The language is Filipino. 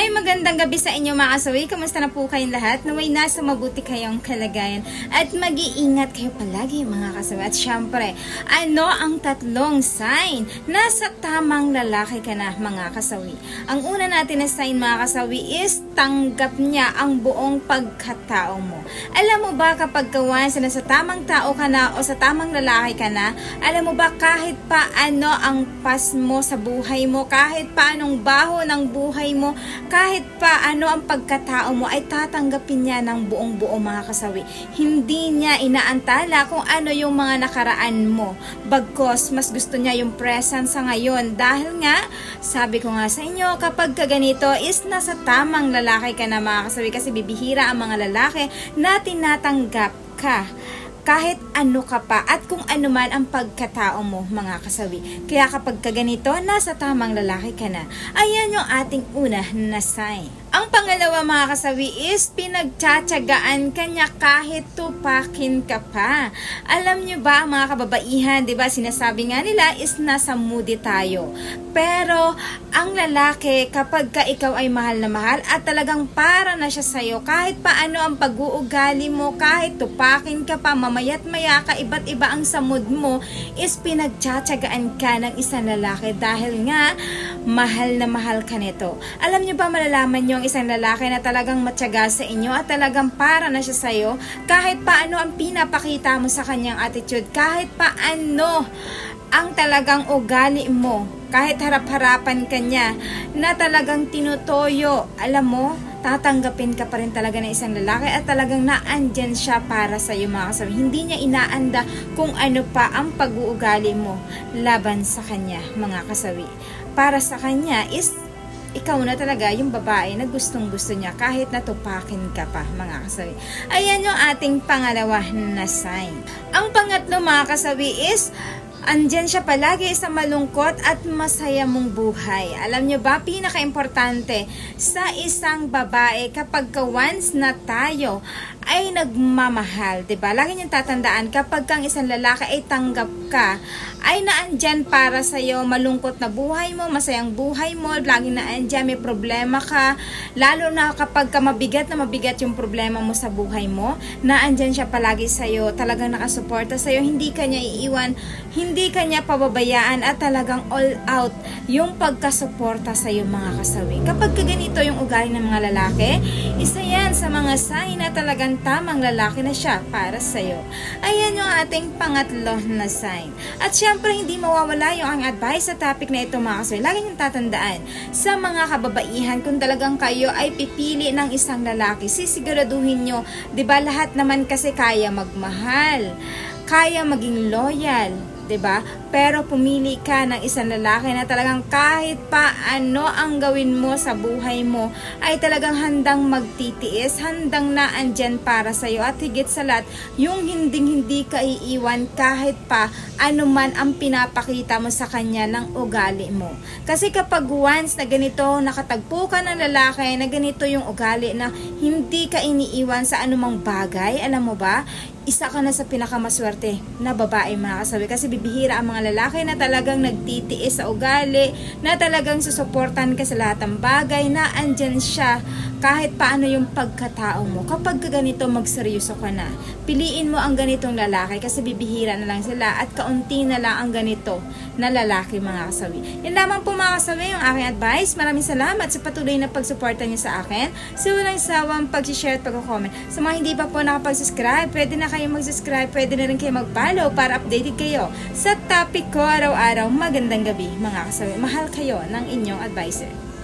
Ay, magandang gabi sa inyo mga kasawi. Kamusta na po kayong lahat? Naway nasa mabuti kayong kalagayan at mag-iingat kayo palagi mga kasawi. At syempre, ano ang tatlong sign na sa tamang lalaki ka na mga kasawi? Ang una natin na sign mga kasawi is tanggap niya ang buong pagkatao mo. Alam mo ba kapag once na sa tamang tao ka na o sa tamang lalaki ka na, alam mo ba kahit pa ano ang pas mo sa buhay mo, kahit pa anong baho ng buhay mo, kahit pa ano ang pagkatao mo ay tatanggapin niya ng buong-buo mga kasawi. Hindi niya inaantala kung ano yung mga nakaraan mo. Bagkos, mas gusto niya yung present sa ngayon. Dahil nga, sabi ko nga sa inyo, kapag kaganito is nasa tamang lalaki ka na mga kasawi. Kasi bibihira ang mga lalaki na tinatanggap ka kahit ano ka pa at kung ano man ang pagkatao mo mga kasawi. Kaya kapag kaganito, nasa tamang lalaki ka na. Ayan yung ating una na sign. Ang pangalawa mga kasawi is pinagtsatsagaan kanya kahit tupakin ka pa. Alam nyo ba mga kababaihan, di ba sinasabi nga nila is nasa moody tayo. Pero ang lalaki kapag ka ikaw ay mahal na mahal at talagang para na siya sa'yo, kahit paano ang pag-uugali mo, kahit tupakin ka pa, mamaya't maya ka, iba't iba ang samud mo, is pinagtsatsagaan ka ng isang lalaki dahil nga mahal na mahal ka nito. Alam nyo ba malalaman nyo ang isang lalaki na talagang matyaga sa inyo at talagang para na siya sa'yo, kahit paano ang pinapakita mo sa kanyang attitude, kahit paano ang talagang ugali mo, kahit harap-harapan ka niya, na talagang tinutoyo, alam mo, tatanggapin ka pa rin talaga ng isang lalaki at talagang naandyan siya para sa iyo mga kasawi. Hindi niya inaanda kung ano pa ang pag-uugali mo laban sa kanya mga kasawi. Para sa kanya is ikaw na talaga yung babae na gustong gusto niya kahit natupakin ka pa mga kasawi. Ayan yung ating pangalawa na sign. Ang pangatlo mga kasawi is andyan siya palagi sa malungkot at masaya mong buhay. Alam nyo ba, pinaka-importante sa isang babae kapag once na tayo ay nagmamahal, 'di ba? Lagi niyong tatandaan kapag kang isang lalaki ay tanggap ka, ay naandyan para sa iyo, malungkot na buhay mo, masayang buhay mo, lagi naandyan, may problema ka, lalo na kapag ka mabigat na mabigat yung problema mo sa buhay mo, naandyan siya palagi sa iyo, talagang nakasuporta sa iyo, hindi ka niya iiwan, hindi ka niya pababayaan at talagang all out yung pagkasuporta sa iyo mga kasawi. Kapag ganito yung ugali ng mga lalaki, isa yan sa mga sign na talagang tamang lalaki na siya para sa iyo. Ayan yung ating pangatlo na sign. At syempre hindi mawawala yung ang advice sa topic na ito mga kasawi. Lagi niyong tatandaan sa mga kababaihan kung talagang kayo ay pipili ng isang lalaki, sisiguraduhin nyo, 'di ba lahat naman kasi kaya magmahal, kaya maging loyal, 'di ba? Pero pumili ka ng isang lalaki na talagang kahit pa ano ang gawin mo sa buhay mo ay talagang handang magtitiis, handang naandyan para sa iyo at higit sa lahat, yung hindi ka iiwan kahit pa ano man ang pinapakita mo sa kanya ng ugali mo. Kasi kapag once na ganito, nakatagpo ka ng lalaki na ganito yung ugali na hindi ka iniiwan sa anumang bagay, alam mo ba, isa ka na sa pinakamaswerte na babae mga kasawi. Kasi bibihira ang mga lalaki na talagang nagtitiis sa ugali, na talagang susuportan ka sa lahat ng bagay, na andyan siya kahit paano yung pagkatao mo. Kapag ganito, magseryoso ka na. Piliin mo ang ganitong lalaki kasi bibihira na lang sila at kaunti na lang ang ganito na lalaki mga kasawi. Yan lamang po mga kasawi yung aking advice. Maraming salamat sa patuloy na pagsuporta niyo sa akin. Sa walang sawang pag-share at pag-comment. Sa mga hindi pa po nakapag-subscribe, pwede na kayo mag-subscribe, pwede na rin kayo mag-follow para updated kayo sa topic ko araw-araw. Magandang gabi mga kasawi. Mahal kayo ng inyong advisor.